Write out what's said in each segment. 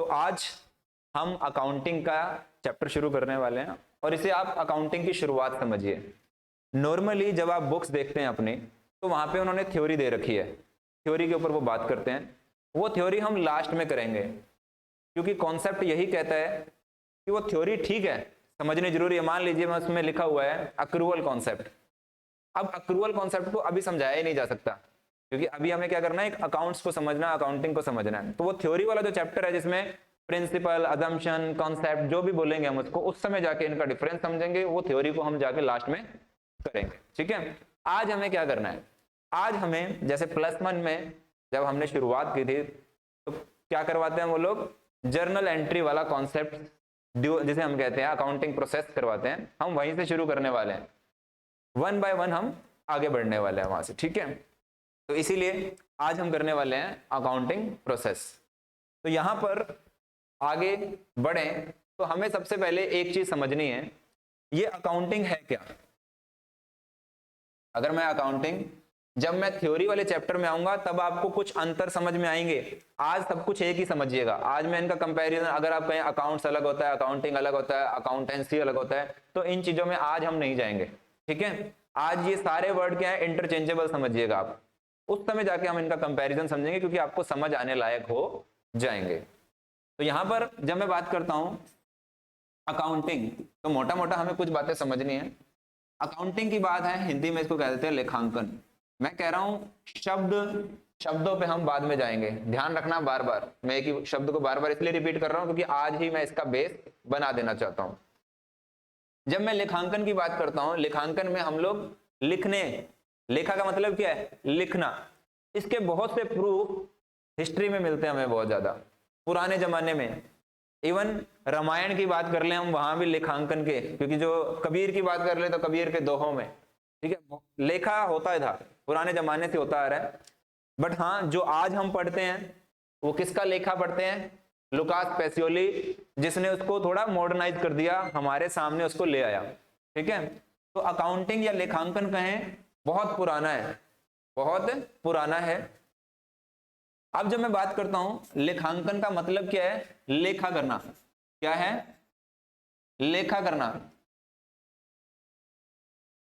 तो आज हम अकाउंटिंग का चैप्टर शुरू करने वाले हैं और इसे आप अकाउंटिंग की शुरुआत समझिए। नॉर्मली जब आप बुक्स देखते हैं अपनी, तो वहां पे उन्होंने थ्योरी दे रखी है, थ्योरी के ऊपर वो बात करते हैं। वो थ्योरी हम लास्ट में करेंगे, क्योंकि कॉन्सेप्ट यही कहता है कि वो थ्योरी ठीक है, समझनी जरूरी है। मान लीजिए मैं उसमें लिखा हुआ है अक्रूवल कॉन्सेप्ट। अब अक्रूवल कॉन्सेप्ट को अभी समझाया ही नहीं जा सकता, क्योंकि अभी हमें क्या करना है, एक अकाउंट्स को समझना, अकाउंटिंग को समझना है। तो वो थ्योरी वाला जो चैप्टर है, जिसमें प्रिंसिपल, अजम्पशन, कॉन्सेप्ट जो भी बोलेंगे हम उसको, उस समय जाके इनका डिफरेंस समझेंगे। वो थ्योरी को हम जाके लास्ट में करेंगे, ठीक है। आज हमें क्या करना है, आज हमें जैसे +1 में जब हमने शुरुआत की थी, तो क्या करवाते हैं वो लोग, जर्नल एंट्री वाला कॉन्सेप्ट जिसे हम कहते हैं अकाउंटिंग प्रोसेस करवाते हैं। हम वहीं से शुरू करने वाले हैं, 1 बाय 1 हम आगे बढ़ने वाले हैं वहां से, ठीक है। तो इसीलिए आज हम करने वाले हैं अकाउंटिंग प्रोसेस। तो यहां पर आगे बढ़े तो हमें सबसे पहले एक चीज समझनी है, ये अकाउंटिंग है क्या। अगर मैं अकाउंटिंग, जब मैं थ्योरी वाले चैप्टर में आऊंगा तब आपको कुछ अंतर समझ में आएंगे। आज सब कुछ एक ही समझिएगा। आज मैं इनका कंपैरिजन, अगर आप कहें अकाउंट्स अलग होता है, अकाउंटिंग अलग होता है, अकाउंटेंसी अलग होता है, तो इन चीजों में आज हम नहीं जाएंगे, ठीक है। आज ये सारे वर्ड क्या है, इंटरचेंजेबल समझिएगा आप। उस समय जाके हम इनका कंपैरिजन समझेंगे, क्योंकि आपको समझ आने लायक हो जाएंगे। तो यहां पर जब मैं बात करता हूं अकाउंटिंग, तो मोटा मोटा हमें कुछ बातें समझनी है। अकाउंटिंग की बात है, हिंदी में इसको कह देते हैं लेखांकन। मैं कह रहा हूं शब्दों पे हम बाद में जाएंगे, ध्यान रखना। बार बार मैं एक ही शब्द को बार बार इसलिए रिपीट कर रहा हूं क्योंकि आज ही मैं इसका बेस बना देना चाहता हूं। जब मैं लेखांकन की बात करता हूं, लेखांकन में हम लोग लिखने, लेखा का मतलब क्या है, लिखना। इसके बहुत से प्रूफ हिस्ट्री में मिलते हैं हमें, बहुत ज्यादा पुराने जमाने में। इवन रामायण की बात कर ले हम, वहां भी लेखांकन के, क्योंकि जो कबीर की बात कर ले तो कबीर के दोहों में, ठीक है, लेखा होता था, पुराने जमाने से होता आ रहा है। बट हाँ, जो आज हम पढ़ते हैं वो किसका लेखा पढ़ते हैं, लुकास पेसियोली, जिसने उसको थोड़ा मॉडर्नाइज कर दिया, हमारे सामने उसको ले आया, ठीक है। तो अकाउंटिंग या लेखांकन कहें, बहुत पुराना है, बहुत पुराना है। अब जब मैं बात करता हूं लेखांकन का मतलब क्या है, लेखा करना। क्या है, लेखा करना।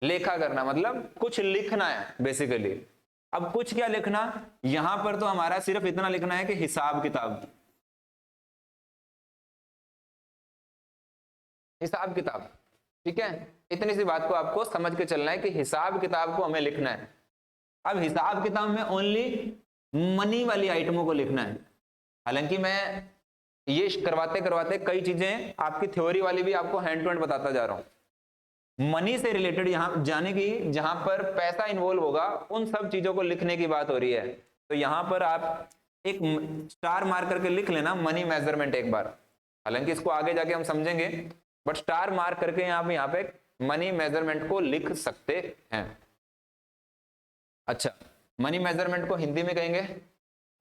लेखा करना मतलब कुछ लिखना है बेसिकली। अब कुछ क्या लिखना, यहां पर तो हमारा सिर्फ इतना लिखना है कि हिसाब किताब, हिसाब किताब, ठीक है। इतनी सी बात को आपको समझ के चलना है कि हिसाब किताब को हमें लिखना है। अब हिसाब किताब में ओनली मनी वाली आइटमों को लिखना है। हालांकि मैं ये करवाते करवाते कई चीजें आपकी थ्योरी वाली भी आपको हैंड टू हैंड बताता जा रहा हूं। मनी से रिलेटेड यहां जाने की, जहां पर पैसा इन्वॉल्व होगा, उन सब चीजों को लिखने की बात हो रही है। तो यहां पर आप एक स्टार मार्क करके लिख लेना मनी मेजरमेंट एक बार। हालांकि इसको आगे जाके हम समझेंगे, बट स्टार मार्क करके आप यहां पे मनी मेजरमेंट को लिख सकते हैं। अच्छा, मनी मेजरमेंट को हिंदी में कहेंगे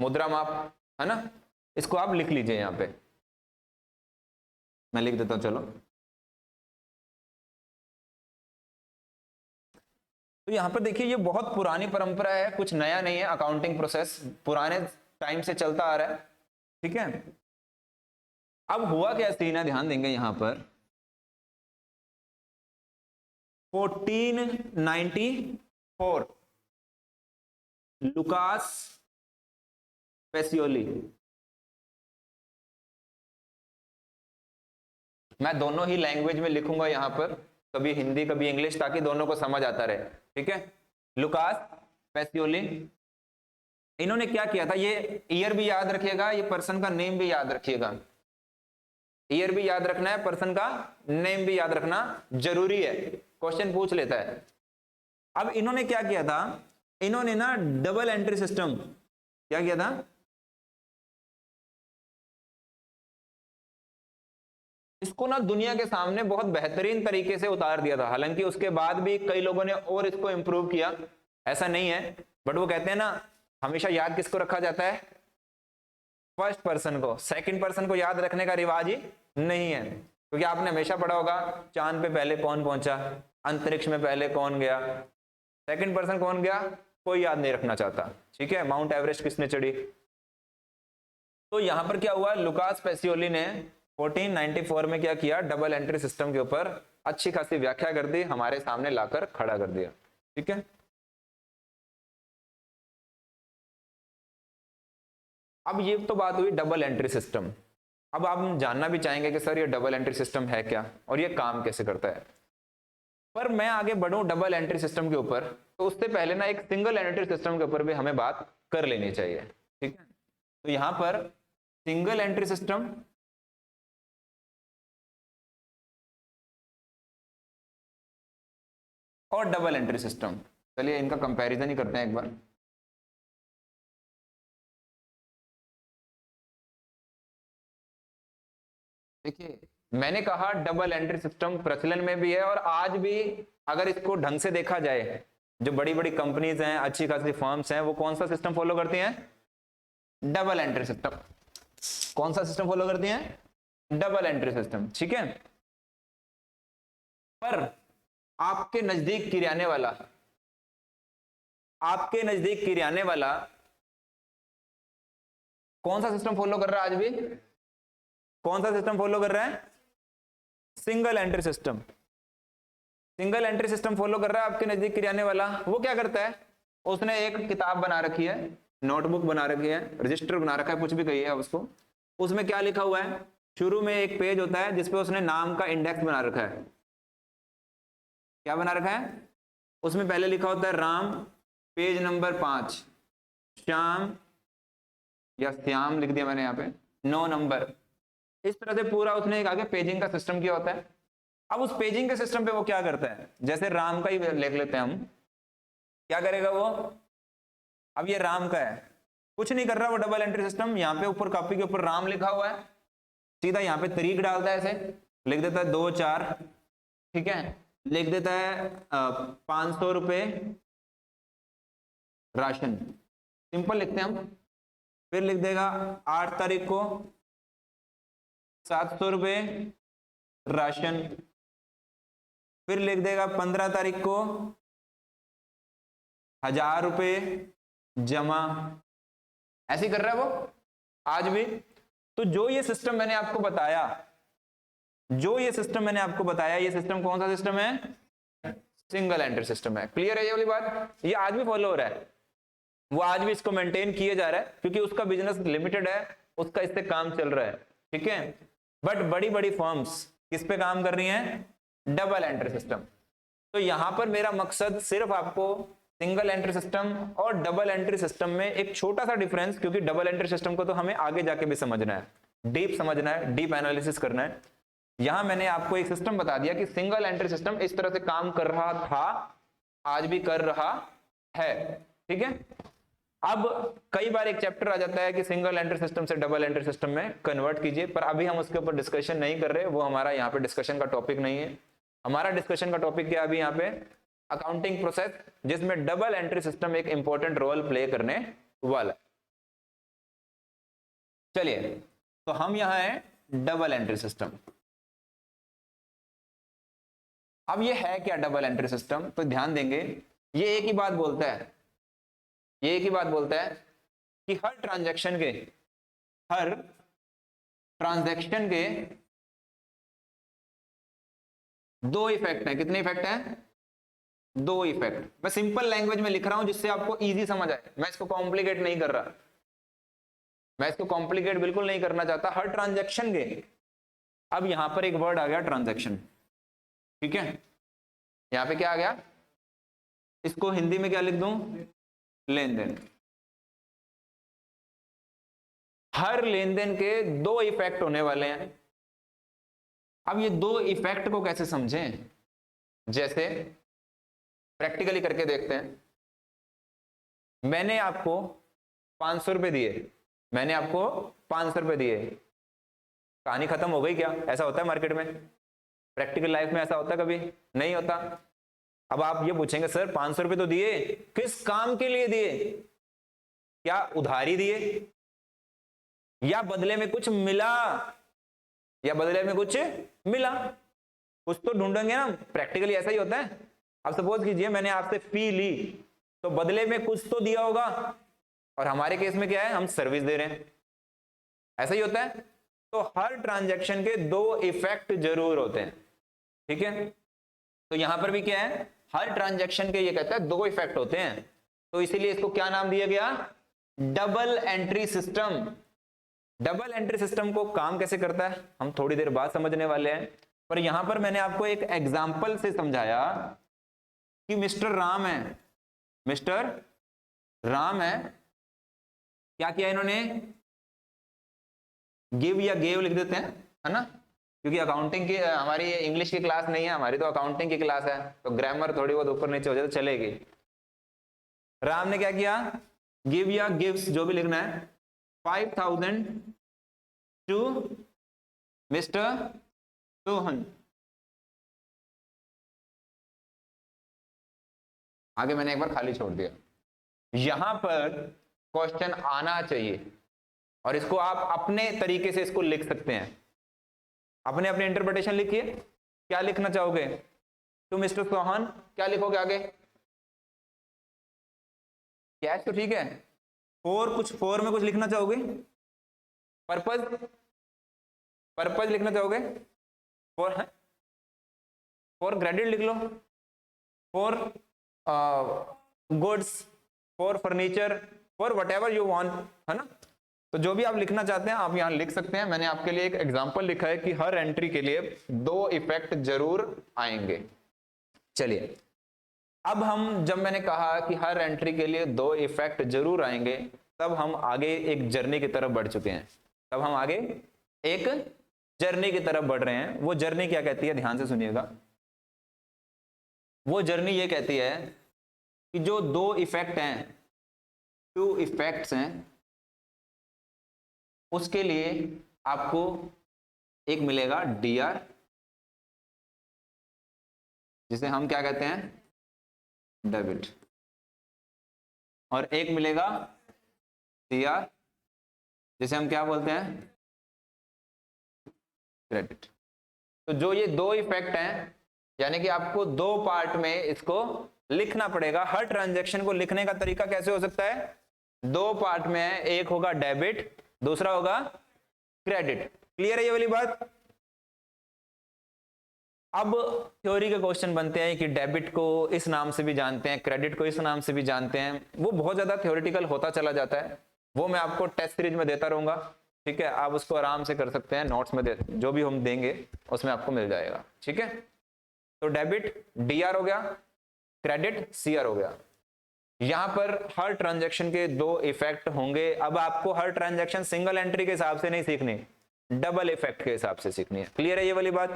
मुद्रा माप, है ना। इसको आप लिख लीजिए, यहां पे मैं लिख देता हूं, चलो। तो यहां पर देखिए, ये बहुत पुरानी परंपरा है, कुछ नया नहीं है। अकाउंटिंग प्रोसेस पुराने टाइम से चलता आ रहा है, ठीक है। अब हुआ क्या सीन है, ध्यान देंगे यहां पर 1494 लुकास पेसियोली। मैं दोनों ही लैंग्वेज में लिखूंगा यहां पर, कभी हिंदी कभी इंग्लिश, ताकि दोनों को समझ आता रहे, ठीक है। लुकास पेसियोली, इन्होंने क्या किया था, ये ईयर भी याद रखिएगा, ये पर्सन का नेम भी याद रखिएगा। ईयर भी याद रखना है, पर्सन का नेम भी याद रखना जरूरी है, क्वेश्चन पूछ लेता है। अब इन्होंने क्या किया था, इन्होंने ना डबल एंट्री सिस्टम, क्या किया था, इसको ना दुनिया के सामने बहुत बेहतरीन तरीके से उतार दिया था। हालांकि उसके बाद भी कई लोगों ने और इसको इंप्रूव किया, ऐसा नहीं है। बट वो कहते हैं ना, हमेशा याद किसको रखा जाता है, फर्स्ट पर्सन को। सेकंड पर्सन को याद रखने का रिवाज ही नहीं है, क्योंकि आपने हमेशा पढ़ा होगा चांद पे पहले कौन पहुंचा, अंतरिक्ष में पहले कौन गया, सेकंड पर्सन कौन गया, कोई याद नहीं रखना चाहता, ठीक है। माउंट एवरेस्ट किसने चढ़ी। तो यहां पर क्या हुआ, लुकास पेसियोली ने 1494 में क्या किया, डबल एंट्री सिस्टम के ऊपर अच्छी खासी व्याख्या कर दी, हमारे सामने लाकर खड़ा कर दिया। ठीक है, अब ये तो बात हुई डबल एंट्री सिस्टम। अब आप जानना भी चाहेंगे कि सर ये डबल एंट्री सिस्टम है क्या और ये काम कैसे करता है। पर मैं आगे बढ़ूं डबल एंट्री सिस्टम के ऊपर, तो उससे पहले ना एक सिंगल एंट्री सिस्टम के ऊपर भी हमें बात कर लेनी चाहिए। ठीक है, तो यहां पर सिंगल एंट्री सिस्टम और डबल एंट्री सिस्टम, चलिए इनका कंपैरिजन ही करते हैं एक बार। देखिए, मैंने कहा डबल एंट्री सिस्टम प्रचलन में भी है और आज भी अगर इसको ढंग से देखा जाए, जो बड़ी बड़ी कंपनीज हैं, अच्छी खासी फर्म्स हैं, वो कौन सा सिस्टम फॉलो करती हैं, डबल एंट्री सिस्टम। कौन सा सिस्टम फॉलो करती हैं, डबल एंट्री सिस्टम। ठीक है, पर आपके नजदीक किराने वाला, आपके नजदीक किराने वाला कौन सा सिस्टम फॉलो कर रहा है आज भी, कौन सा सिस्टम फॉलो कर रहा है, single entry system. Single entry system follow कर रहा है आपके नजदीक किराने वाला। वो क्या करता है, उसने एक किताब बना रखी है, नोटबुक बना रखी है, रजिस्टर बना रखा है, कुछ भी कहिए आप उसको। उसमें क्या लिखा हुआ है, शुरू में एक पेज होता है जिसपे उसने नाम का इंडेक्स बना रखा है। क्या बना रखा है, उसमें पहले लिखा होता है राम, पेज नंबर 5, श्याम या श्याम लिख दिया मैंने यहाँ पे 9 नंबर। इस तरह से पूरा उसने एक आगे पेजिंग का सिस्टम किया होता है। अब उस पेजिंग के सिस्टम पे वो क्या करता है, जैसे राम का ही लिख लेते हैं हम, क्या करेगा वो, अब ये राम का है, कुछ नहीं कर रहा वो डबल एंट्री सिस्टम। यहाँ पे ऊपर कॉपी के ऊपर राम लिखा हुआ है, सीधा यहाँ पे तारीख डालता है, ऐसे लिख देता है 2/4, ठीक है, लिख देता है 500 रुपए राशन, सिंपल लिखते हैं हम। फिर लिख देगा 8 तारीख को 700 रुपए राशन। फिर लिख देगा 15 तारीख को 1000 रुपए जमा। ऐसे ही कर रहा है वो आज भी। तो जो ये सिस्टम मैंने आपको बताया, जो ये सिस्टम मैंने आपको बताया, ये सिस्टम कौन सा सिस्टम है, सिंगल एंट्री सिस्टम है। क्लियर है ये वाली बात, ये आज भी फॉलो हो रहा है, वो आज भी इसको मेंटेन किए जा रहा है क्योंकि उसका बिजनेस लिमिटेड है, उसका इससे काम चल रहा है। ठीक है, बट बड़ी बड़ी फर्म्स किस पे काम कर रही हैं, डबल एंट्री सिस्टम। तो यहां पर मेरा मकसद सिर्फ आपको सिंगल एंट्री सिस्टम और डबल एंट्री सिस्टम में एक छोटा सा डिफरेंस, क्योंकि डबल एंट्री सिस्टम को तो हमें आगे जाके भी समझना है, डीप समझना है, डीप एनालिसिस करना है। यहां मैंने आपको एक सिस्टम बता दिया कि सिंगल एंट्री सिस्टम इस तरह से काम कर रहा था, आज भी कर रहा है। ठीक है, अब कई बार एक चैप्टर आ जाता है कि सिंगल एंट्री सिस्टम से डबल एंट्री सिस्टम में कन्वर्ट कीजिए, पर अभी हम उसके ऊपर डिस्कशन नहीं कर रहे, वो हमारा यहाँ पे डिस्कशन का टॉपिक नहीं है। हमारा डिस्कशन का टॉपिक क्या अभी यहाँ पे, अकाउंटिंग प्रोसेस, जिसमें डबल एंट्री सिस्टम एक इंपॉर्टेंट रोल प्ले करने वाला है। चलिए, तो हम यहाँ है डबल एंट्री सिस्टम। अब ये है क्या डबल एंट्री सिस्टम, तो ध्यान देंगे, ये एक ही बात बोलता है, ये एक ही बात बोलता है कि हर ट्रांजैक्शन के 2 इफेक्ट हैं। कितने इफेक्ट हैं, 2 इफेक्ट। मैं सिंपल लैंग्वेज में लिख रहा हूं जिससे आपको इजी समझ आए, मैं इसको कॉम्प्लिकेट नहीं कर रहा, मैं इसको कॉम्प्लिकेट बिल्कुल नहीं करना चाहता। हर ट्रांजैक्शन के, अब यहां पर एक वर्ड आ गया ट्रांजैक्शन, ठीक है, यहां पे क्या आ गया, इसको हिंदी में क्या लिख दूं, लेन देन। हर लेन देन के 2 इफेक्ट होने वाले हैं। अब ये 2 इफेक्ट को कैसे समझें, जैसे प्रैक्टिकली करके देखते हैं। मैंने आपको 500 रुपए दिए, मैंने आपको 500 रुपए दिए, कहानी खत्म हो गई क्या, ऐसा होता है मार्केट में, प्रैक्टिकल लाइफ में ऐसा होता कभी नहीं होता। अब आप ये पूछेंगे सर 500 रुपए तो दिए, किस काम के लिए दिए, क्या उधारी दिए या बदले में कुछ मिला, या बदले में कुछ मिला, कुछ तो ढूंढेंगे ना, प्रैक्टिकली ऐसा ही होता है। अब सपोज कीजिए मैंने आपसे फी ली, तो बदले में कुछ तो दिया होगा, और हमारे केस में क्या है, हम सर्विस दे रहे हैं, ऐसा ही होता है। तो हर ट्रांजैक्शन के दो इफेक्ट जरूर होते हैं, ठीक है। तो यहां पर भी क्या है, हर ट्रांजैक्शन के ये कहता है दो इफेक्ट होते हैं, तो इसीलिए इसको क्या नाम दिया गया, double entry system. Double entry system को काम कैसे करता है हम थोड़ी देर बाद समझने वाले हैं, पर यहां पर मैंने आपको एक एग्जाम्पल से समझाया कि मिस्टर राम है, मिस्टर राम है, क्या किया इन्होंने, गिव या गेव लिख देते हैं, है ना, क्योंकि अकाउंटिंग की हमारी इंग्लिश की क्लास नहीं है, हमारी तो अकाउंटिंग की क्लास है, तो ग्रामर थोड़ी बहुत ऊपर नीचे हो जाए तो चलेगी। राम ने क्या किया, गिव या गिव्स जो भी लिखना है, 5,000 टू मिस्टर सोहन। आगे मैंने एक बार खाली छोड़ दिया, यहां पर क्वेश्चन आना चाहिए और इसको आप अपने तरीके से इसको लिख सकते हैं, अपने अपने इंटरप्रिटेशन लिखिए, क्या लिखना चाहोगे, टू मिस्टर सोहन, क्या लिखोगे आगे, कैश तो ठीक है, फोर में कुछ लिखना चाहोगे, पर्पज, पर्पज लिखना चाहोगे, फॉर है, फॉर क्रेडिट लिख लो, for goods, for furniture, for whatever you want, है ना। तो जो भी आप लिखना चाहते हैं आप यहां लिख सकते हैं। मैंने आपके लिए एक एग्जांपल लिखा है कि हर एंट्री के लिए दो इफेक्ट जरूर आएंगे। चलिए अब हम, जब मैंने कहा कि हर एंट्री के लिए दो इफेक्ट जरूर आएंगे, तब हम आगे एक जर्नी की तरफ बढ़ चुके हैं, तब हम आगे एक जर्नी की तरफ बढ़ रहे हैं। वो जर्नी क्या कहती है, ध्यान से सुनिएगा। वो जर्नी ये कहती है कि जो दो इफेक्ट हैं, टू इफेक्ट्स हैं, उसके लिए आपको एक मिलेगा डीआर, जिसे हम क्या कहते हैं, डेबिट, और एक मिलेगा सीआर, जिसे हम क्या बोलते हैं, क्रेडिट। तो जो ये दो इफेक्ट हैं, यानी कि आपको दो पार्ट में इसको लिखना पड़ेगा। हर ट्रांजैक्शन को लिखने का तरीका कैसे हो सकता है, दो पार्ट में है, एक होगा डेबिट, दूसरा होगा क्रेडिट। क्लियर है ये वाली बात। अब थ्योरी के क्वेश्चन बनते हैं कि डेबिट को इस नाम से भी जानते हैं, क्रेडिट को इस नाम से भी जानते हैं, वो बहुत ज्यादा थ्योरेटिकल होता चला जाता है, वो मैं आपको टेस्ट सीरीज में देता रहूंगा, ठीक है, आप उसको आराम से कर सकते हैं, नोट्स में जो भी हम देंगे उसमें आपको मिल जाएगा, ठीक है। तो डेबिट डीआर हो गया, क्रेडिट सीआर हो गया। यहां पर हर ट्रांजैक्शन के दो इफेक्ट होंगे। अब आपको हर ट्रांजैक्शन सिंगल एंट्री के हिसाब से नहीं सीखनी, डबल इफेक्ट के हिसाब से सीखनी है। क्लियर है ये वाली बात।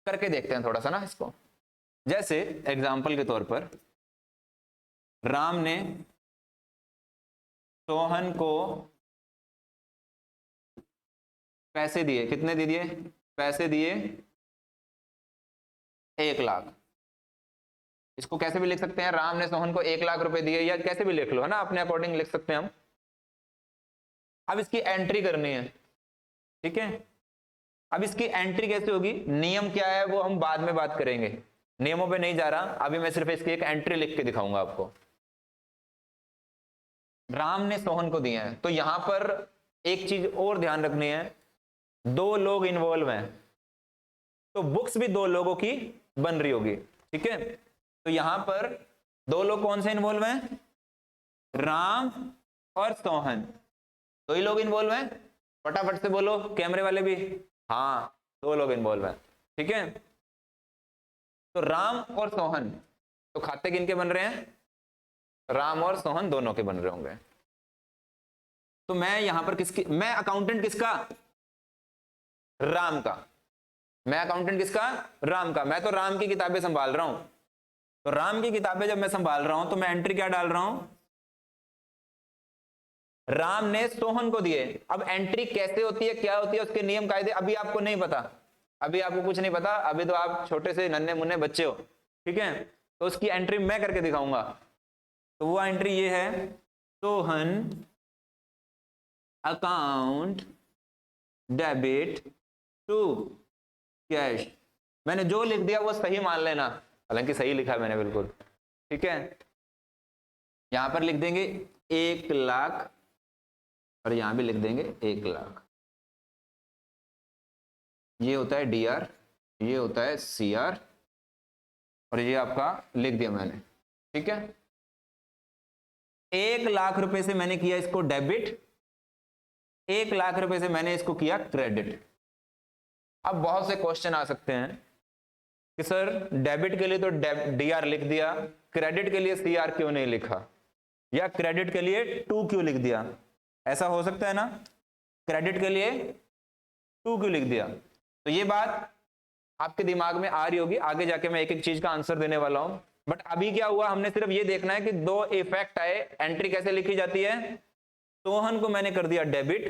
करके देखते हैं थोड़ा सा ना इसको। जैसे एग्जांपल के तौर पर राम ने सोहन को पैसे दिए, कितने दे दिए, पैसे दिए 1 लाख। इसको कैसे भी लिख सकते हैं, राम ने सोहन को 1 लाख रुपए दिए, या कैसे भी लिख लो, है ना, अपने अकॉर्डिंग लिख सकते हैं हम। अब इसकी एंट्री करनी है, ठीक है। अब इसकी एंट्री कैसे होगी, नियम क्या है वो हम बाद में बात करेंगे, नियमों पे नहीं जा रहा, अभी मैं सिर्फ इसकी एक एंट्री लिख के दिखाऊंगा आपको। राम ने सोहन को दिया है, तो यहां पर एक चीज और ध्यान रखनी है, दो लोग इन्वॉल्व हैं, तो बुक्स भी दो लोगों की बन रही होगी, ठीक है। तो यहां पर दो लोग कौन से इन्वॉल्व हैं, राम और सोहन, दो ही लोग इन्वॉल्व हैं। फटाफट से बोलो कैमरे वाले भी, हाँ दो लोग इन्वॉल्व हैं, ठीक है। तो राम और सोहन, तो खाते किनके बन रहे हैं, राम और सोहन दोनों के बन रहे होंगे। तो मैं यहां पर किसकी, मैं अकाउंटेंट किसका, राम का, मैं अकाउंटेंट किसका, राम का, मैं तो राम की किताबें संभाल रहा हूं। तो राम की किताबें जब मैं संभाल रहा हूं तो मैं एंट्री क्या डाल रहा हूं, राम ने सोहन को दिए। अब एंट्री कैसे होती है, क्या होती है, उसके नियम कायदे अभी आपको नहीं पता, अभी आपको कुछ नहीं पता, अभी तो आप छोटे से नन्हे मुन्ने बच्चे हो, ठीक है। तो उसकी एंट्री मैं करके दिखाऊंगा। तो वो एंट्री ये है, Sohan account debit to cash. मैंने जो लिख दिया वो सही मान लेना, हालांकि सही लिखा है मैंने बिल्कुल, ठीक है। यहां पर लिख देंगे 1 लाख और यहां भी लिख देंगे 1,00,000। ये होता है डीआर, ये होता है सीआर, और ये आपका लिख दिया मैंने। ठीक है, 1,00,000 रुपए से मैंने किया इसको डेबिट, 1,00,000 रुपए से मैंने इसको किया क्रेडिट। अब बहुत से क्वेश्चन आ सकते हैं कि सर डेबिट के लिए तो डीआर लिख दिया, क्रेडिट के लिए सीआर क्यों नहीं लिखा, या क्रेडिट के लिए 2 क्यों लिख दिया। ऐसा हो सकता है ना, क्रेडिट के लिए 2 क्यों लिख दिया। तो ये बात आपके दिमाग में आ रही होगी, आगे जाके मैं एक एक चीज का आंसर देने वाला हूं। बट अभी क्या हुआ, हमने सिर्फ ये देखना है कि 2 इफेक्ट आए। एंट्री कैसे लिखी जाती है, सोहन को मैंने कर दिया डेबिट,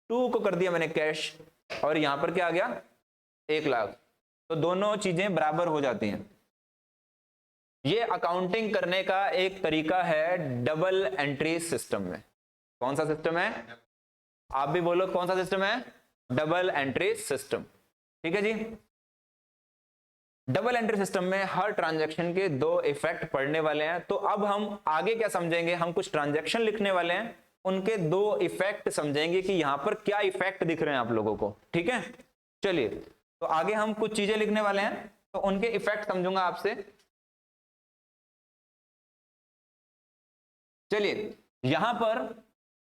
2 को कर दिया मैंने कैश, और यहां पर क्या आ गया 1,00,000। तो दोनों चीजें बराबर हो जाती हैं। ये अकाउंटिंग करने का एक तरीका है डबल एंट्री सिस्टम में। कौन सा सिस्टम है, आप भी बोलो कौन सा सिस्टम है, डबल एंट्री सिस्टम। ठीक है जी, डबल एंट्री सिस्टम में हर ट्रांजैक्शन के 2 इफेक्ट पढ़ने वाले हैं। तो अब हम आगे क्या समझेंगे, हम कुछ ट्रांजैक्शन लिखने वाले हैं, उनके 2 इफेक्ट समझेंगे कि यहां पर क्या इफेक्ट दिख रहे हैं आप लोगों को। ठीक है, चलिए, तो आगे हम कुछ चीजें लिखने वाले हैं, तो उनके इफेक्ट समझूंगा आपसे। चलिए, यहां पर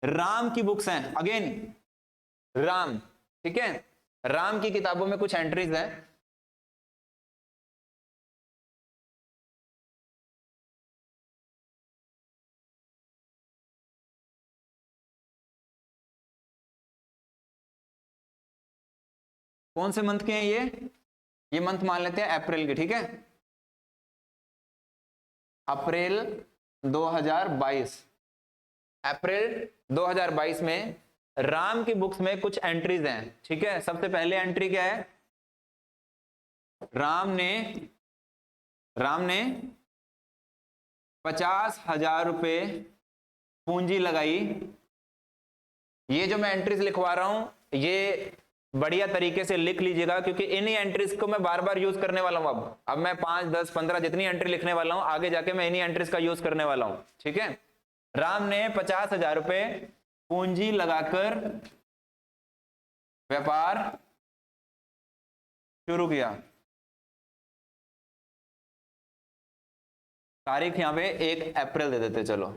राम की बुक्स हैं, अगेन राम। ठीक है, राम की किताबों में कुछ एंट्रीज हैं। कौन से मंथ के हैं ये मंथ मान लेते हैं अप्रैल के। ठीक है, अप्रैल 2022, अप्रैल 2022 में राम की बुक्स में कुछ एंट्रीज हैं। ठीक है, सबसे पहले एंट्री क्या है, राम ने 50,000 रुपए पूंजी लगाई। ये जो मैं एंट्रीज लिखवा रहा हूं, ये बढ़िया तरीके से लिख लीजिएगा, क्योंकि इन्हीं एंट्रीज को मैं बार बार यूज करने वाला हूं। अब मैं 5, 10, 15 जितनी एंट्री लिखने वाला हूं, आगे जाके मैं इन्हीं एंट्रीज का यूज करने वाला हूं। ठीक है, राम ने 50,000 रुपए पूंजी लगाकर व्यापार शुरू किया। तारीख यहां पे 1 अप्रैल दे देते चलो।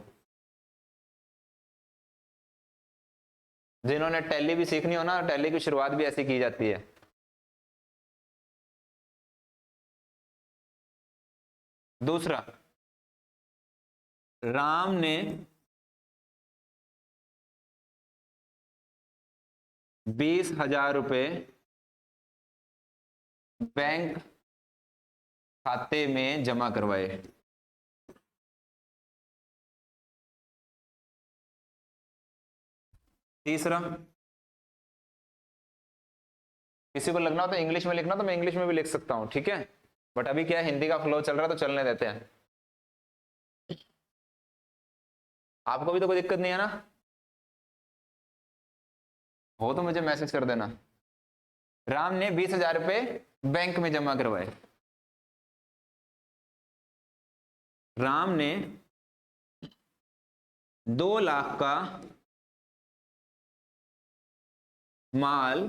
जिन्होंने टैली भी सीखनी हो ना, टैली की शुरुआत भी ऐसी की जाती है। दूसरा, राम ने 20,000 रुपए बैंक खाते में जमा करवाए। तीसरा, किसी को लगना हो तो इंग्लिश में लिखना, तो मैं इंग्लिश में भी लिख सकता हूं। ठीक है, बट अभी क्या है, हिंदी का फ्लो चल रहा है तो चलने देते हैं। आपको भी तो कोई दिक्कत नहीं है ना, हो तो मुझे मैसेज कर देना। राम ने 20,000 रुपए बैंक में जमा करवाए। राम ने 2 लाख का माल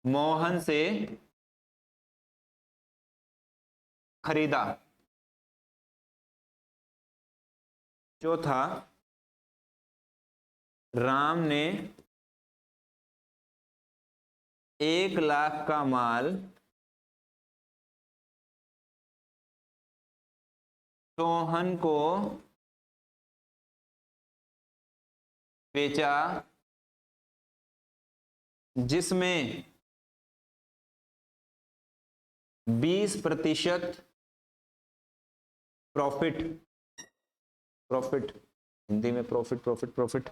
मोहन से खरीदा। चौथा, राम ने 1 लाख का माल सोहन को बेचा, जिसमें 20% प्रॉफिट, प्रॉफिट हिंदी में प्रॉफिट, प्रॉफिट, प्रॉफिट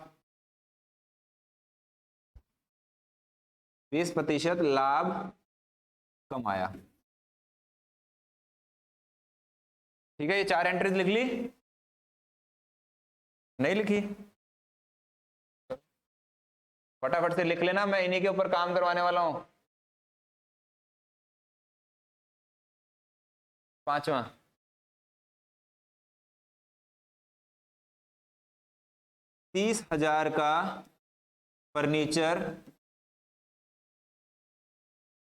20% लाभ कमाया। ठीक है, ये 4 एंट्रीज लिख ली, नहीं लिखी, फटाफट से लिख लेना, मैं इन्हीं के ऊपर काम करवाने वाला हूं। 5वां, 30,000 का फर्नीचर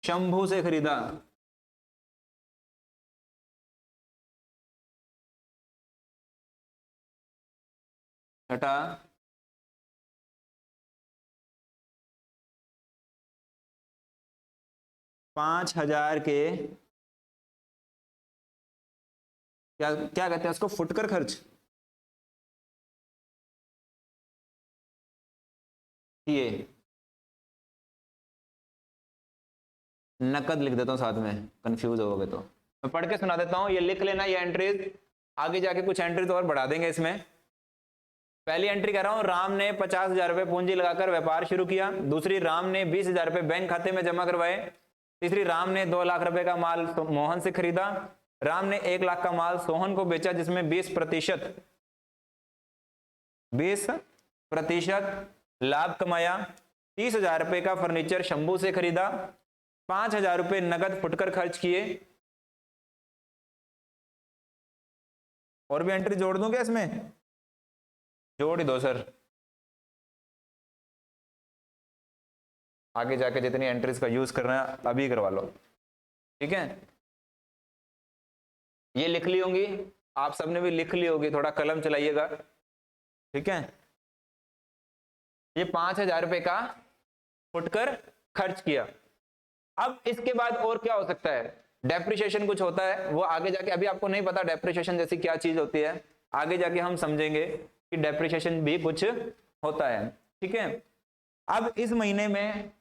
शंभू से खरीदा। छठा, 5,000 के क्या क्या कहते हैं उसको, फुटकर खर्च किए। नकद लिख देता हूं साथ में, कंफ्यूज हो गए तो मैं पढ़ के सुना देता हूं, ये लिख लेना ये एंट्रीज, आगे जाके कुछ एंट्रीज और बढ़ा देंगे इसमें। पहली एंट्री कह रहा हूं, राम ने 50,000 रुपए पूंजी लगाकर व्यापार शुरू किया। दूसरी, राम ने 20,000 रुपए बैंक खाते में जमा करवाए। तीसरी, राम ने 2 लाख रुपए का माल मोहन से खरीदा। राम ने 1 लाख का माल सोहन को बेचा, जिसमें 20% लाभ कमाया। 30,000 रुपए का फर्नीचर शंभू से खरीदा। 5,000 रुपए नगद फुटकर खर्च किए। और भी एंट्री जोड़ दूं क्या इसमें? जोड़ ही दो सर, आगे जाके जितनी एंट्रीज का यूज करना है अभी करवा लो, ठीक है। ये लिख ली होंगी, आप सबने भी लिख ली होगी, थोड़ा कलम चलाइएगा, ठीक है। ये 5,000 रुपए का फुटकर खर्च किया। अब इसके बाद और क्या हो सकता है? डेप्रिसिएशन कुछ होता है, वो आगे जाके, अभी आपको नहीं पता डेप्रिसिएशन जैसी क्या चीज होती है, आगे जाके हम समझेंगे कि डेप्रिसिएशन भी कुछ होता है, ठीक है। अब इस महीने में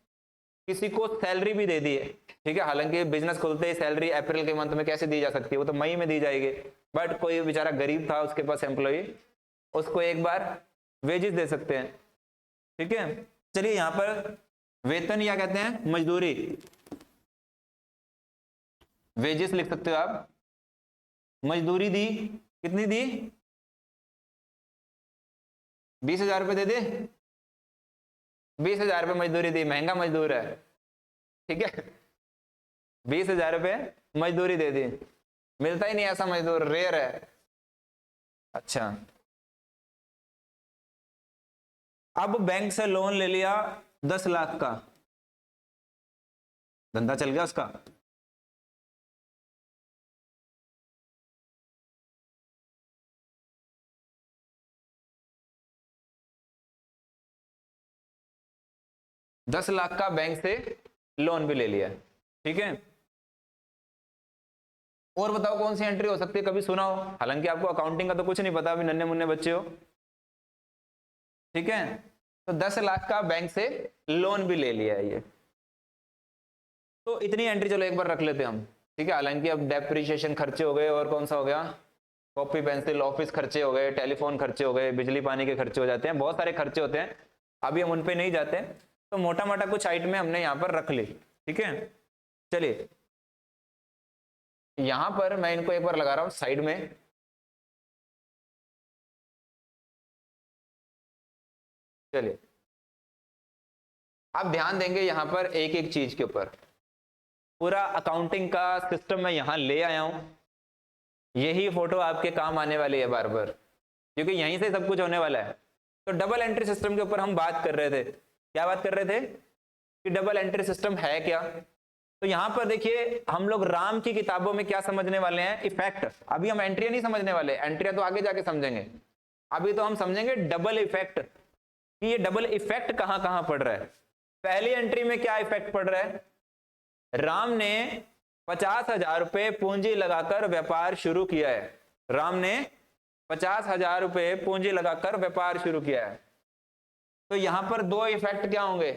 किसी को सैलरी भी दे दी है, ठीक है। हालांकि बिजनेस खुलते ही सैलरी अप्रैल के मंथ में कैसे दी जा सकती है, वो तो मई में दी जाएगी, बट कोई बेचारा गरीब था, उसके पास एम्प्लॉय, उसको एक बार वेजेस दे सकते हैं, ठीक है। चलिए यहां पर वेतन या कहते हैं मजदूरी, वेजेस लिख सकते हो आप। मजदूरी दी, कितनी दी? 20,000 रुपए दे दे, 20,000 रुपए मजदूरी दी, महंगा मजदूर है, ठीक है। 20,000 रुपए मजदूरी दे दी, मिलता ही नहीं ऐसा मजदूर, रेयर है। अच्छा, अब बैंक से लोन ले लिया 10 लाख का, धंधा चल गया उसका। दस लाख का बैंक से लोन भी ले लिया, ठीक है। और बताओ कौन सी एंट्री हो सकती है, कभी सुना हो? हालांकि आपको अकाउंटिंग का तो कुछ नहीं पता, अभी नन्हे मुन्ने बच्चे हो, ठीक है। तो 10 लाख का बैंक से लोन भी ले लिया है ये, तो इतनी एंट्री चलो एक बार रख लेते हैं हम, ठीक है। हालांकि अब डेप्रिसिएशन खर्चे हो गए, और कौन सा हो गया, कॉपी पेंसिल ऑफिस खर्चे हो गए, टेलीफोन खर्चे हो गए, बिजली पानी के खर्चे हो जाते हैं, बहुत सारे खर्चे होते हैं, अभी हम उन पे नहीं जाते। तो मोटा मोटा कुछ आइटमें हमने यहाँ पर रख ली, ठीक है। चलिए यहां पर मैं इनको एक बार लगा रहा हूं साइड में, चलिए आप ध्यान देंगे यहां पर एक एक चीज के ऊपर। पूरा अकाउंटिंग का सिस्टम मैं यहां ले आया हूं, यही फोटो आपके काम आने वाली है बार बार, क्योंकि यहीं से सब कुछ होने वाला है। तो डबल एंट्री सिस्टम के ऊपर हम बात कर रहे थे, क्या बात कर रहे थे कि डबल एंट्री सिस्टम है क्या। तो यहां पर देखिए हम लोग राम की किताबों में क्या समझने वाले हैं, इफेक्ट। अभी हम एंट्रियां नहीं समझने वाले, एंट्रियां तो आगे जाके समझेंगे, अभी तो हम समझेंगे डबल इफेक्ट, कि ये डबल इफेक्ट कहां कहां पड़ रहा है। पहली एंट्री में क्या इफेक्ट पड़ रहा है, राम ने 50,000 रुपए पूंजी लगाकर व्यापार शुरू किया है। राम ने 50,000 रुपए पूंजी लगाकर व्यापार शुरू किया है। तो यहां पर दो इफेक्ट क्या होंगे,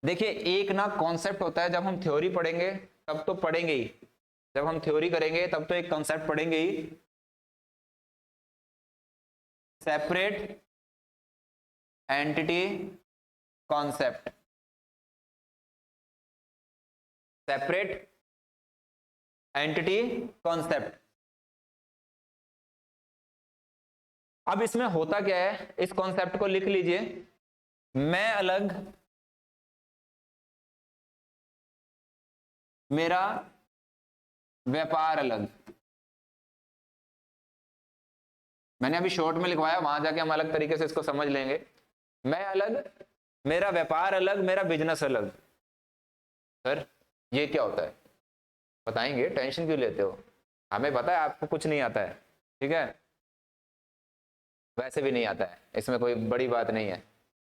देखिए एक ना कॉन्सेप्ट होता है, जब हम थ्योरी पढ़ेंगे तब तो पढ़ेंगे ही, जब हम थ्योरी करेंगे तब तो एक कॉन्सेप्ट पढ़ेंगे ही, separate entity concept. Separate entity concept. अब इसमें होता क्या है, इस कॉन्सेप्ट को लिख लीजिए, मैं अलग, मेरा व्यापार अलग। मैंने अभी शॉर्ट में लिखवाया, वहां जाके हम अलग तरीके से इसको समझ लेंगे। मैं अलग, मेरा व्यापार अलग, मेरा बिजनेस अलग। सर ये क्या होता है? बताएंगे, टेंशन क्यों लेते हो? हमें पता है आपको कुछ नहीं आता है, ठीक है, वैसे भी नहीं आता है, इसमें कोई बड़ी बात नहीं है,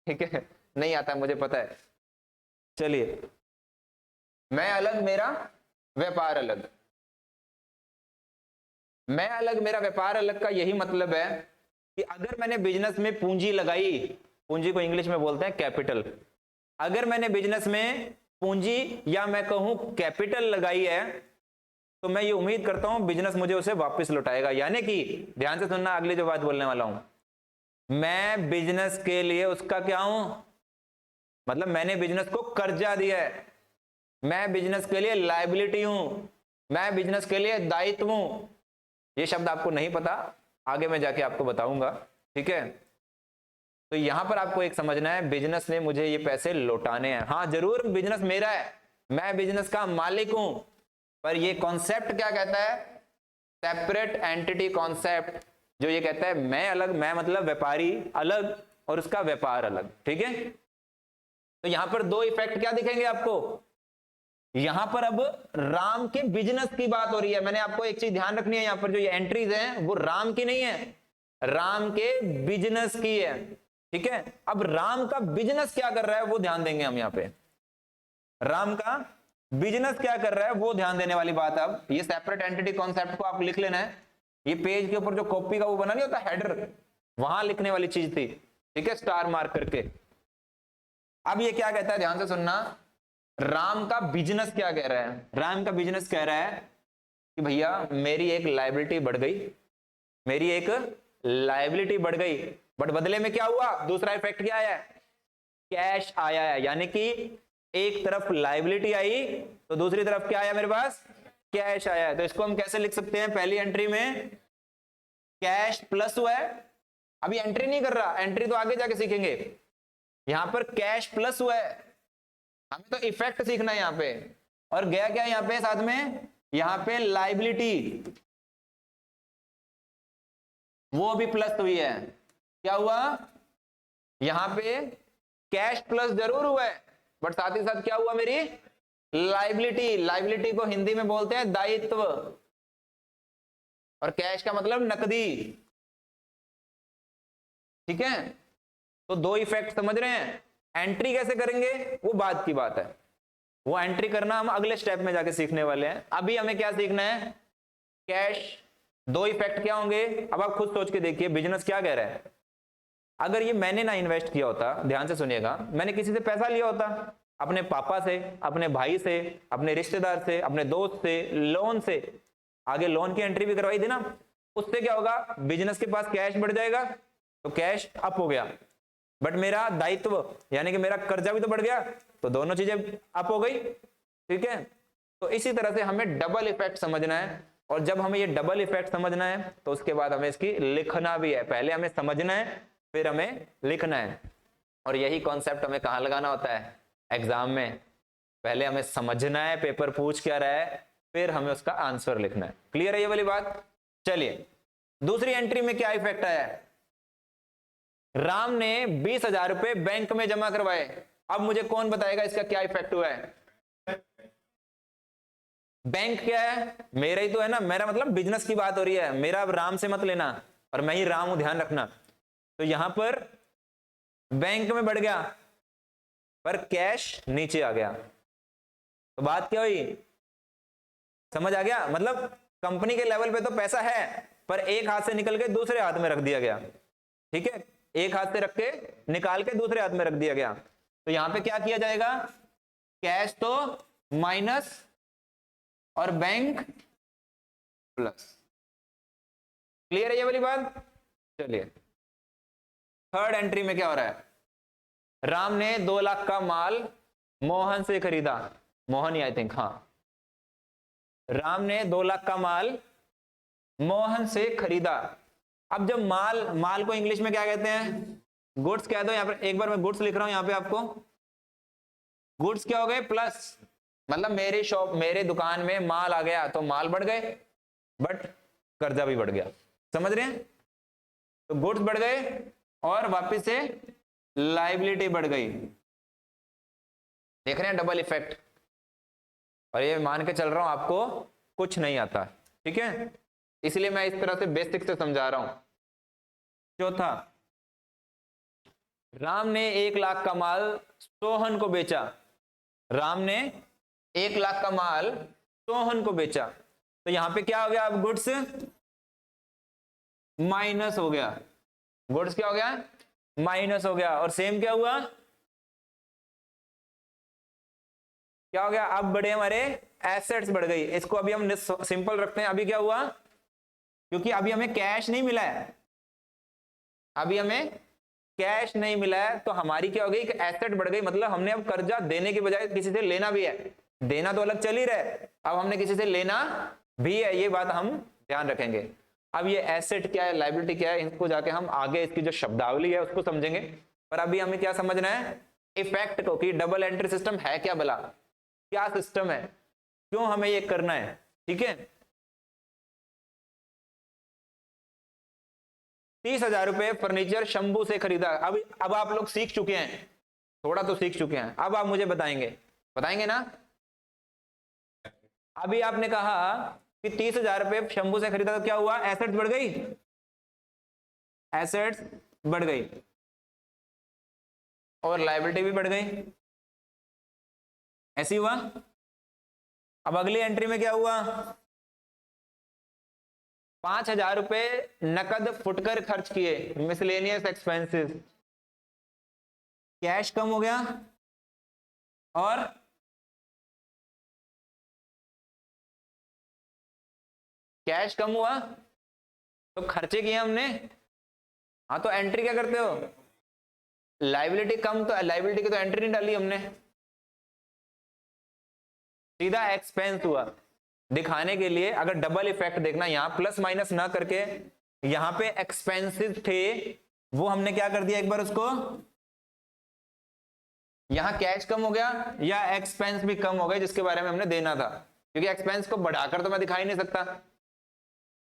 ठीक है, नहीं आता है मुझे पता है। चलिए, मैं अलग, मेरा व्यापार अलग। मैं अलग, मेरा व्यापार अलग का यही मतलब है कि अगर मैंने बिजनेस में पूंजी लगाई, पूंजी को इंग्लिश में बोलते हैं कैपिटल, अगर मैंने बिजनेस में पूंजी या मैं कहूं कैपिटल लगाई है, तो मैं ये उम्मीद करता हूं बिजनेस मुझे उसे वापस लौटाएगा। यानी कि ध्यान से सुनना, अगली जो बात बोलने वाला हूं, मैं बिजनेस के लिए उसका क्या हूं, मतलब मैंने बिजनेस को कर्जा दिया है, मैं बिजनेस के लिए लायबिलिटी हूं, मैं बिजनेस के लिए दायित्व हूं। ये शब्द आपको नहीं पता, आगे मैं जाके आपको बताऊंगा, ठीक है। तो यहां पर आपको एक समझना है, बिजनेस ने मुझे ये पैसे लौटाने हैं। हाँ जरूर, बिजनेस मेरा है, मैं बिजनेस का मालिक हूं, पर ये कॉन्सेप्ट क्या कहता है, सेपरेट एंटिटी कॉन्सेप्ट, जो ये कहता है मैं अलग, मैं मतलब व्यापारी अलग और उसका व्यापार अलग, ठीक है। तो यहां पर दो इफेक्ट क्या दिखेंगे आपको, यहां पर अब राम के बिजनेस की बात हो रही है। मैंने आपको एक चीज ध्यान रखनी है, यहां पर जो ये एंट्रीज हैं वो राम की नहीं है, राम के बिजनेस की है, ठीक है। अब राम का बिजनेस क्या कर रहा है वो ध्यान देंगे हम यहां पे, राम का बिजनेस क्या कर रहा है वो ध्यान देने वाली बात। अब ये सेपरेट एंटिटी कॉन्सेप्ट को आप लिख लेना है, ये पेज के ऊपर जो कॉपी का वो बना नहीं होता हेडर, वहां लिखने वाली चीज थी, ठीक है, स्टार मार्क करके। अब ये क्या कहता है, ध्यान से सुनना, राम का बिजनेस क्या कह रहा है, राम का बिजनेस कह रहा है कि भैया मेरी एक लायबिलिटी बढ़ गई, मेरी एक लायबिलिटी बढ़ गई, बट बदले में क्या हुआ, दूसरा इफेक्ट क्या आया, कैश आया है। यानी कि एक तरफ लायबिलिटी आई तो दूसरी तरफ क्या आया मेरे पास, कैश आया है। तो इसको हम कैसे लिख सकते हैं, पहली एंट्री में कैश प्लस हुआ है, अभी एंट्री नहीं कर रहा, एंट्री तो आगे जाके सीखेंगे, यहां पर कैश प्लस हुआ है, हमें तो इफेक्ट सीखना है यहां पे। और गया क्या यहां पे साथ में, यहां पे लायबिलिटी वो भी प्लस हुई है, क्या हुआ, यहां पे कैश प्लस जरूर हुआ है, बट साथ ही साथ क्या हुआ, मेरी लायबिलिटी, लायबिलिटी को हिंदी में बोलते हैं दायित्व, और कैश का मतलब नकदी, ठीक है। तो दो इफेक्ट समझ रहे हैं। एंट्री कैसे करेंगे वो बाद की बात है, वो एंट्री करना हम अगले स्टेप में जाके सीखने वाले हैं। अभी हमें क्या सीखना है, कैश, दो इफेक्ट क्या होंगे, अब आप खुद सोच के देखिए बिजनेस क्या कह रहा है। अगर ये मैंने ना इन्वेस्ट किया होता, ध्यान से सुनिएगा, मैंने किसी से पैसा लिया होता, अपने पापा से, अपने भाई से, अपने रिश्तेदार से, अपने दोस्त से, लोन से, आगे लोन की एंट्री भी करवाई थी ना, उससे क्या होगा, बिजनेस के पास कैश बढ़ जाएगा, तो कैश अप हो गया, बट मेरा दायित्व यानी कि मेरा कर्जा भी तो बढ़ गया, तो दोनों चीजें अप हो गई, ठीक है। तो इसी तरह से हमें डबल इफेक्ट समझना है, और जब हमें ये डबल इफेक्ट समझना है तो उसके बाद हमें इसकी लिखना भी है, पहले हमें समझना है फिर हमें लिखना है। और यही कॉन्सेप्ट हमें कहां लगाना होता है, एग्जाम में, पहले हमें समझना है पेपर पूछ क्या रहा है, फिर हमें उसका आंसर लिखना है। क्लियर है ये वाली बात। चलिए दूसरी एंट्री में क्या इफेक्ट आया है, राम ने 20,000 रुपए बैंक में जमा करवाए। अब मुझे कौन बताएगा इसका क्या इफेक्ट हुआ है, बैंक क्या है, मेरा ही तो है ना, मेरा मतलब बिजनेस की बात हो रही है, मेरा अब राम से मत लेना, और मैं ही राम हूं, ध्यान रखना। तो यहां पर बैंक में बढ़ गया पर कैश नीचे आ गया, तो बात क्या हुई, समझ आ गया, मतलब कंपनी के लेवल पे तो पैसा है पर एक हाथ से निकल के दूसरे हाथ में रख दिया गया, ठीक है, एक हाथ से रख के निकाल के दूसरे हाथ में रख दिया गया। तो यहां पे क्या किया जाएगा, कैश तो माइनस और बैंक प्लस। क्लियर है ये वाली बात। चलिए थर्ड एंट्री में क्या हो रहा है, राम ने 2 लाख का माल मोहन से खरीदा, मोहन ही आई थिंक, हाँ, राम ने 2 लाख का माल मोहन से खरीदा। अब जब माल को इंग्लिश में क्या कहते हैं, गुड्स कह दो, यहां पर एक बार मैं गुड्स लिख रहा हूं यहां पे आपको, गुड्स क्या हो गए, प्लस, मतलब मेरी शॉप, मेरे दुकान में माल आ गया तो माल बढ़ गए, बट कर्जा भी बढ़ गया, समझ रहे हैं। तो गुड्स बढ़ गए और वापस से लाइबिलिटी बढ़ गई। देख रहे हैं डबल इफेक्ट। और ये मान के चल रहा हूं आपको कुछ नहीं आता, ठीक है, इसलिए मैं इस तरह से बेसिक से समझा रहा हूं। चौथा, राम ने 1 लाख का माल सोहन को बेचा। राम ने 1 लाख का माल सोहन को बेचा, तो यहां पे क्या हो गया, अब गुड्स माइनस हो गया। गुड्स क्या हो गया, माइनस हो गया। और सेम क्या हुआ, क्या हो गया, अब बढ़े हमारे एसेट्स बढ़ गई। इसको अभी हम सिंपल रखते हैं। अभी क्या हुआ, क्योंकि अभी हमें कैश नहीं मिला है, अभी हमें कैश नहीं मिला है, तो हमारी क्या हो गई, एक एसेट बढ़ गई। मतलब हमने अब कर्जा देने के बजाय किसी से लेना भी है। देना तो अलग चल ही रहा है, अब हमने किसी से लेना भी है, ये बात हम ध्यान रखेंगे। अब ये एसेट क्या है, लायबिलिटी क्या है, इनको जाके हम आगे इसकी जो शब्दावली है उसको समझेंगे। पर अभी हमें क्या समझना है, इफेक्ट को, कि डबल एंट्री सिस्टम है क्या, भला क्या सिस्टम है, क्यों हमें ये करना है, ठीक है। 30,000 रुपए फर्नीचर शंभू से खरीदा। अब आप लोग सीख चुके हैं, थोड़ा तो सीख चुके हैं, अब आप मुझे बताएंगे ना। अभी आपने कहा कि 30,000 रुपए शंभू से खरीदा, तो क्या हुआ, एसेट्स बढ़ गई, एसेट्स बढ़ गई और लायबिलिटी भी बढ़ गई, ऐसी हुआ। अब अगली एंट्री में क्या हुआ, 5,000 रुपए नकद फुटकर खर्च किए, मिसलेनियस एक्सपेंसेस, कैश कम हो गया और कैश कम हुआ तो खर्चे किए हमने। हाँ, तो एंट्री क्या करते हो, लायबिलिटी कम, तो लायबिलिटी की तो एंट्री नहीं डाली हमने, सीधा एक्सपेंस हुआ। दिखाने के लिए, अगर डबल इफेक्ट देखना, यहां प्लस माइनस ना करके यहां पे एक्सपेंसेस थे, वो हमने क्या कर दिया, एक बार उसको, यहां कैश कम हो गया या एक्सपेंस भी कम हो गए जिसके बारे में हमने देना था, क्योंकि एक्सपेंस को बढ़ाकर तो मैं दिखा ही नहीं सकता,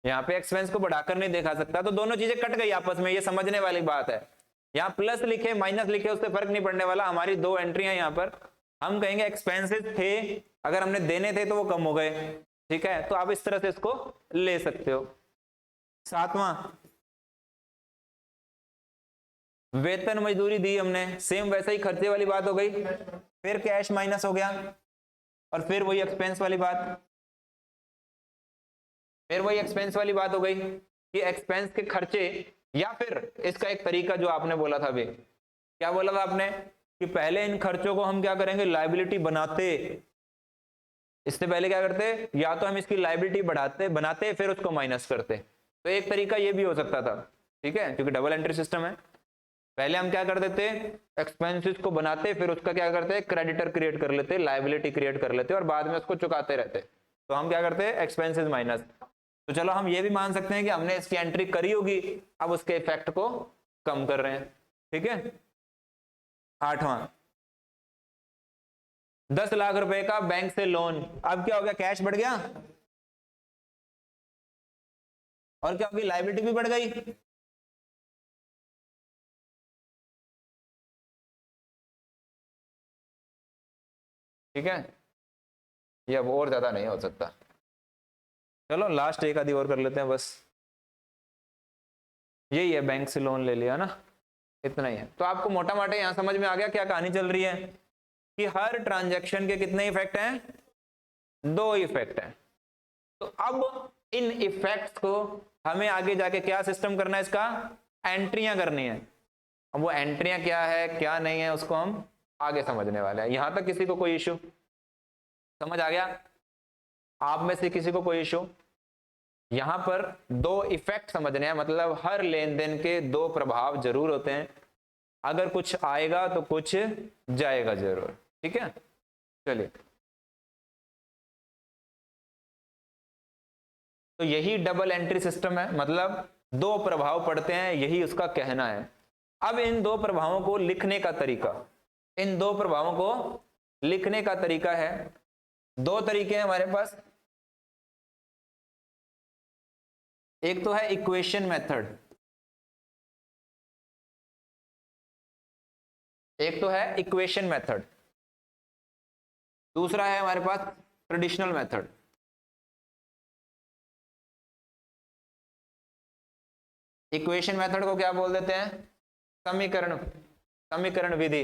यहां पे एक्सपेंस को बढ़ाकर नहीं दिखा सकता, तो दोनों चीजें कट गई आपस में, ये समझने वाली बात है। यहां प्लस लिखे माइनस लिखे उससे फर्क नहीं पड़ने वाला, हमारी दो एंट्रियां यहां पर, हम कहेंगे एक्सपेंसेस थे, अगर हमने देने थे तो वो कम हो गए, ठीक है। तो आप इस तरह से इसको ले सकते हो। सातवां, वेतन मजदूरी दी हमने, सेम वैसे ही खर्चे वाली बात हो गई, फिर कैश माइनस हो गया और फिर वही एक्सपेंस वाली बात, फिर वही एक्सपेंस वाली बात हो गई कि एक्सपेंस के खर्चे, या फिर इसका एक तरीका जो आपने बोला था अभी, क्या बोला था आपने, कि पहले इन खर्चों को हम क्या करेंगे, लायबिलिटी बनाते, इससे पहले क्या करते, या तो हम इसकी लायबिलिटी बनाते फिर उसको माइनस करते। तो एक तरीका ये भी हो सकता था, ठीक है, क्योंकि डबल एंट्री सिस्टम है। पहले हम क्या कर देते, एक्सपेंसेस को बनाते, फिर उसका क्या करते, क्रेडिटर क्रिएट कर लेते, लायबिलिटी क्रिएट कर लेते और बाद में उसको चुकाते रहते। तो हम क्या करते, एक्सपेंसेस माइनस। तो चलो हम ये भी मान सकते हैं कि हमने इसकी एंट्री करी होगी, अब उसके इफेक्ट को कम कर रहे हैं, ठीक है। आठवां, 10 लाख रुपए का बैंक से लोन, अब क्या हो गया, कैश बढ़ गया और क्या होगी, लायबिलिटी भी बढ़ गई। ठीक है, ये अब और ज्यादा नहीं हो सकता, चलो लास्ट एक आधी और कर लेते हैं बस। यही है, बैंक से लोन ले लिया ना, इतना ही है। तो आपको मोटा मोटा यहां समझ में आ गया क्या कहानी चल रही है, कि हर ट्रांजैक्शन के कितने इफेक्ट हैं, 2 इफेक्ट हैं। तो अब इन इफेक्ट्स को हमें आगे जाके क्या सिस्टम करना है, इसका एंट्रियां करनी है। अब वो एंट्रियां क्या है क्या नहीं है उसको हम आगे समझने वाले हैं। यहां तक किसी को कोई इश्यू समझ आ गया, आप में से किसी को कोई इश्यू, यहां पर 2 इफेक्ट समझने हैं, मतलब हर लेन देन के 2 प्रभाव जरूर होते हैं, अगर कुछ आएगा तो कुछ जाएगा जरूर, ठीक है। चलिए, तो यही डबल एंट्री सिस्टम है, मतलब 2 प्रभाव पड़ते हैं, यही उसका कहना है। अब इन 2 प्रभावों को लिखने का तरीका, इन 2 प्रभावों को लिखने का तरीका है, 2 तरीके हैं हमारे पास। एक तो है इक्वेशन मेथड, एक तो है इक्वेशन मेथड, दूसरा है हमारे पास ट्रेडिशनल मेथड। इक्वेशन मेथड को क्या बोल देते हैं? समीकरण, समीकरण विधि।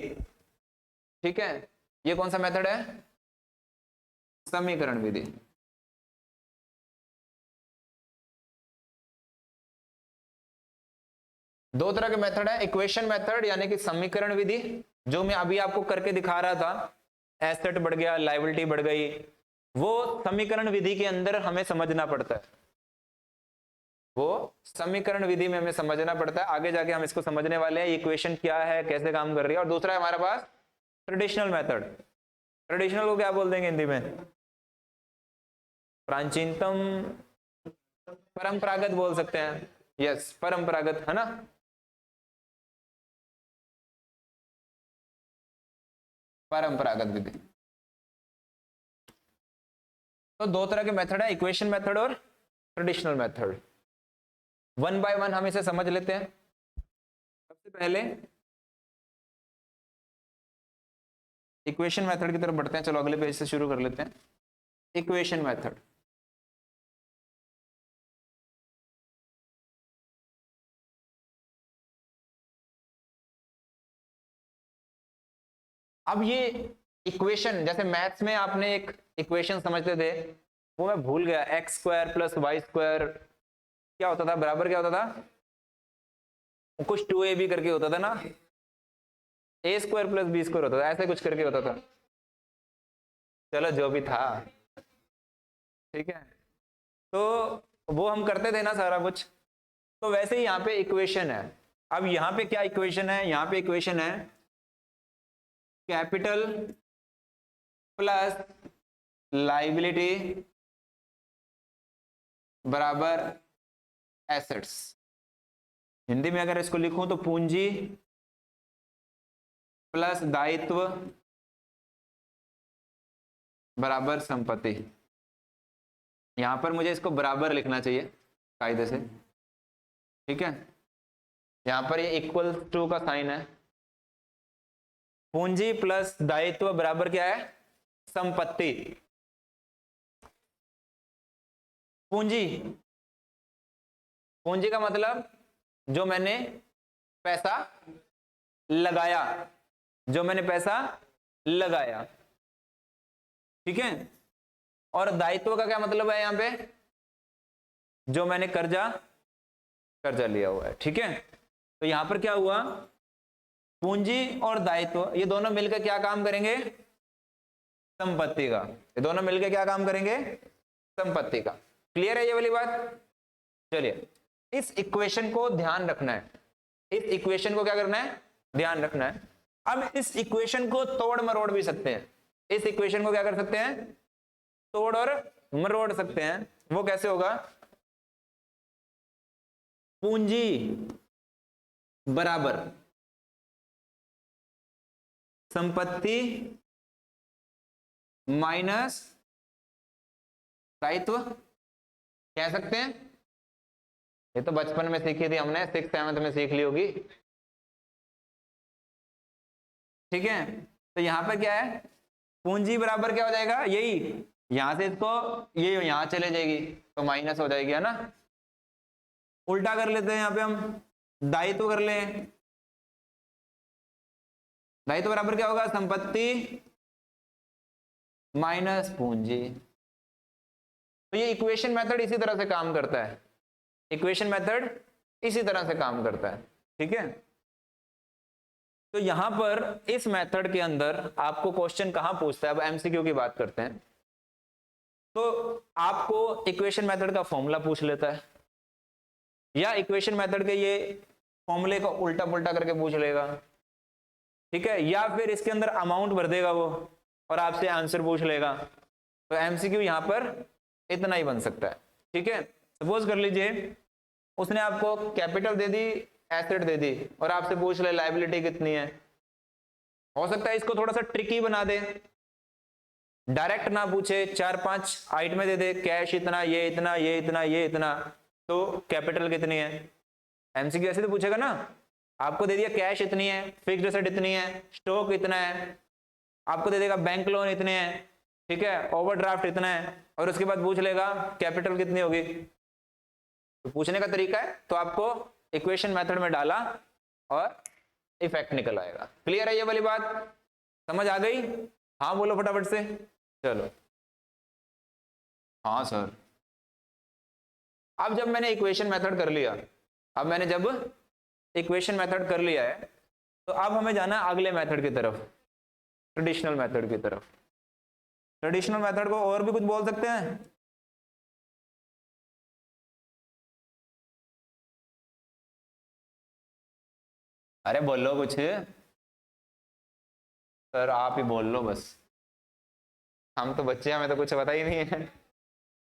ठीक है, ये कौन सा मेथड है? समीकरण विधि। दो तरह के मेथड है, इक्वेशन मेथड यानी कि समीकरण विधि, जो मैं अभी आपको करके दिखा रहा था, एसेट बढ़ गया, लायबिलिटी बढ़ गई, वो समीकरण विधि के अंदर हमें समझना पड़ता है, वो समीकरण विधि में हमें समझना पड़ता है। आगे जाके हम इसको समझने वाले हैं, इक्वेशन क्या है, कैसे काम कर रही है। और दूसरा है हमारे पास ट्रेडिशनल मेथड। ट्रेडिशनल को क्या बोल देंगे हिंदी में? प्राचीनतम, परंपरागत बोल सकते हैं। यस, परंपरागत, है ना। परंपरागत विधि। तो दो तरह के मेथड है, इक्वेशन मेथड और traditional method. One by one हम इसे समझ लेते हैं। सबसे पहले इक्वेशन मेथड की तरफ बढ़ते हैं। चलो अगले पेज से शुरू कर लेते हैं। इक्वेशन मेथड, अब ये इक्वेशन, जैसे मैथ्स में आपने एक इक्वेशन समझते थे, वो मैं भूल गया, X square plus Y square क्या होता था, बराबर क्या होता था? कुछ 2ab करके होता था ना, ए स्क्वायर प्लस बी स्क्वायर होता था, ऐसे कुछ करके होता था। चलो जो भी था, ठीक है, तो वो हम करते थे ना सारा कुछ। तो वैसे ही यहाँ पे इक्वेशन है। अब यहाँ पे क्या इक्वेशन है? यहाँ पे इक्वेशन है कैपिटल प्लस लाइबिलिटी बराबर एसेट्स। हिंदी में अगर इसको लिखूं तो पूंजी प्लस दायित्व बराबर संपत्ति। यहां पर मुझे इसको बराबर लिखना चाहिए कायदे से, ठीक है। यहां पर ये इक्वल टू का साइन है। पूंजी प्लस दायित्व बराबर क्या है? संपत्ति। पूंजी, पूंजी का मतलब जो मैंने पैसा लगाया, जो मैंने पैसा लगाया, ठीक है। और दायित्व का क्या मतलब है? यहां पे जो मैंने कर्जा कर्जा लिया हुआ है, ठीक है। तो यहां पर क्या हुआ? पूंजी और दायित्व ये दोनों मिलकर क्या काम करेंगे? संपत्ति का। ये दोनों मिलकर क्या काम करेंगे? संपत्ति का। क्लियर है ये वाली बात? चलिए, इस इक्वेशन को ध्यान रखना है। इस इक्वेशन को क्या करना है? ध्यान रखना है। अब इस इक्वेशन को तोड़ मरोड़ भी सकते हैं। इस इक्वेशन को क्या कर सकते हैं? तोड़ और मरोड़ सकते हैं। वो कैसे होगा? पूंजी बराबर संपत्ति माइनस दायित्व, कह सकते हैं। ये तो बचपन में सीखी थी हमने, 6th-7th में सीख ली होगी, ठीक है। तो यहां पर क्या है? पूंजी बराबर क्या हो जाएगा? यही, यहां से इसको ये यहां चले जाएगी तो माइनस हो जाएगी, है ना। उल्टा कर लेते हैं, यहां पे हम दायित्व कर लें। दायित्व बराबर क्या होगा? संपत्ति माइनस पूंजी। तो ये इक्वेशन मेथड इसी तरह से काम करता है। इक्वेशन मेथड इसी तरह से काम करता है, ठीक है। तो यहां पर इस मेथड के अंदर आपको क्वेश्चन कहां पूछता है? अब एमसीक्यू की बात करते हैं। तो आपको इक्वेशन मेथड का फॉर्मूला पूछ लेता है, या इक्वेशन मेथड के ये फॉर्मूले को उल्टा पुल्टा करके पूछ लेगा, ठीक है। या फिर इसके अंदर अमाउंट भर देगा वो और आपसे आंसर पूछ लेगा। तो एमसीक्यू यहां पर इतना ही बन सकता है, ठीक है। सपोज कर लीजिए उसने आपको कैपिटल दे दी, एसेट दे दी, और आपसे पूछ ले लायबिलिटी कितनी है। हो सकता है इसको थोड़ा सा ट्रिकी बना दे, डायरेक्ट ना पूछे, 4-5 आइटमें दे दे, कैश इतना, ये इतना, ये इतना, ये इतना, तो कैपिटल कितनी है। एमसीक्यू ऐसे तो पूछेगा ना, आपको दे दिया कैश इतनी है, फिक्स्ड एसेट इतनी है, स्टॉक इतना है, आपको दे देगा बैंक लोन इतने हैं, ठीक है, ओवरड्राफ्ट इतना है, और उसके बाद पूछ लेगा कैपिटल कितनी होगी। तो पूछने का तरीका है, तो आपको इक्वेशन मेथड में डाला और इफेक्ट निकल आएगा। क्लियर है ये वाली बात, समझ आ गई? हाँ बोलो फटाफट से। चलो हाँ सर। अब जब मैंने इक्वेशन मेथड कर लिया, अब मैंने जब इक्वेशन मेथड कर लिया है, तो अब हमें जाना है अगले मेथड की तरफ, ट्रेडिशनल मेथड की तरफ। ट्रेडिशनल मेथड को और भी कुछ बोल सकते हैं? अरे बोलो कुछ सर, आप ही बोल लो बस, हम तो बच्चे हैं, हमें तो कुछ पता ही नहीं है।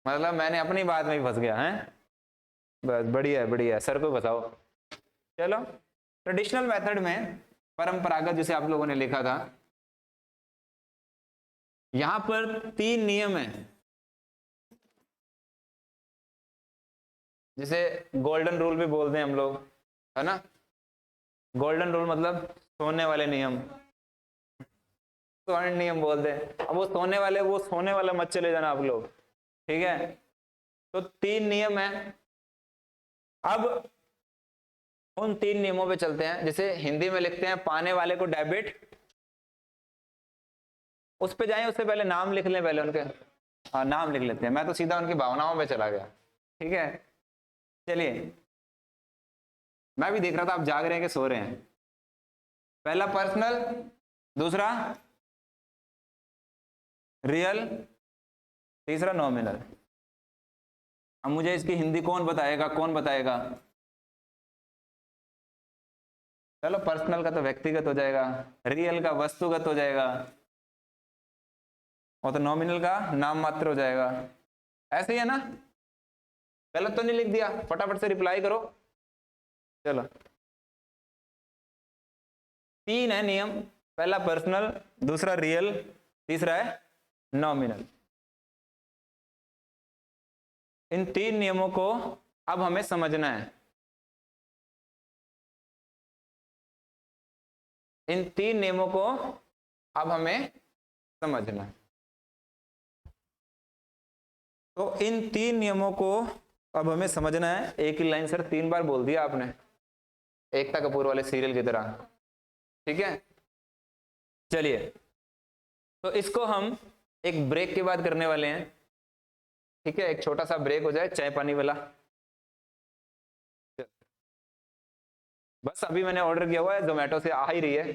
मतलब मैंने अपनी बात में ही फंस गया है। बस बढ़िया है, बढ़िया है, सर को बताओ। चलो, ट्रेडिशनल मेथड में परंपरागत जिसे आप लोगों ने लिखा था, यहां पर 3 नियम है, जिसे गोल्डन रूल भी बोलते हैं हम लोग, है ना। गोल्डन रूल मतलब सोने वाले नियम, स्वर्ण नियम बोलते हैं। अब वो सोने वाला मत चले जाना आप लोग, ठीक है। तो 3 नियम है। अब उन 3 नियमों पे चलते हैं, जैसे हिंदी में लिखते हैं पाने वाले को डेबिट, उस पे जाएं उससे पहले नाम लिख लें पहले उनके। हाँ नाम लिख लेते हैं, मैं तो सीधा उनकी भावनाओं पे चला गया, ठीक है। चलिए, मैं भी देख रहा था आप जाग रहे हैं कि सो रहे हैं। पहला पर्सनल, दूसरा रियल, तीसरा नॉमिनल। अब मुझे इसकी हिंदी कौन बताएगा, कौन बताएगा? चलो, पर्सनल का तो व्यक्तिगत हो जाएगा, रियल का वस्तुगत हो जाएगा, और तो नॉमिनल का नाम मात्र हो जाएगा। ऐसे ही है ना? गलत तो नहीं लिख दिया? फटाफट से रिप्लाई करो। चलो, 3 है नियम, पहला पर्सनल, दूसरा रियल, तीसरा है नॉमिनल। इन 3 नियमों को अब हमें समझना है। इन 3 नियमों को अब हमें समझना है। तो इन 3 नियमों को अब हमें समझना है। एक ही लाइन सर 3 बार बोल दिया आपने, एकता कपूर वाले सीरियल की तरह, ठीक है। चलिए, तो इसको हम एक ब्रेक के बाद करने वाले हैं, ठीक है। एक छोटा सा ब्रेक हो जाए, चाय पानी वाला। बस अभी मैंने ऑर्डर किया हुआ है, जोमेटो से आ ही रही है।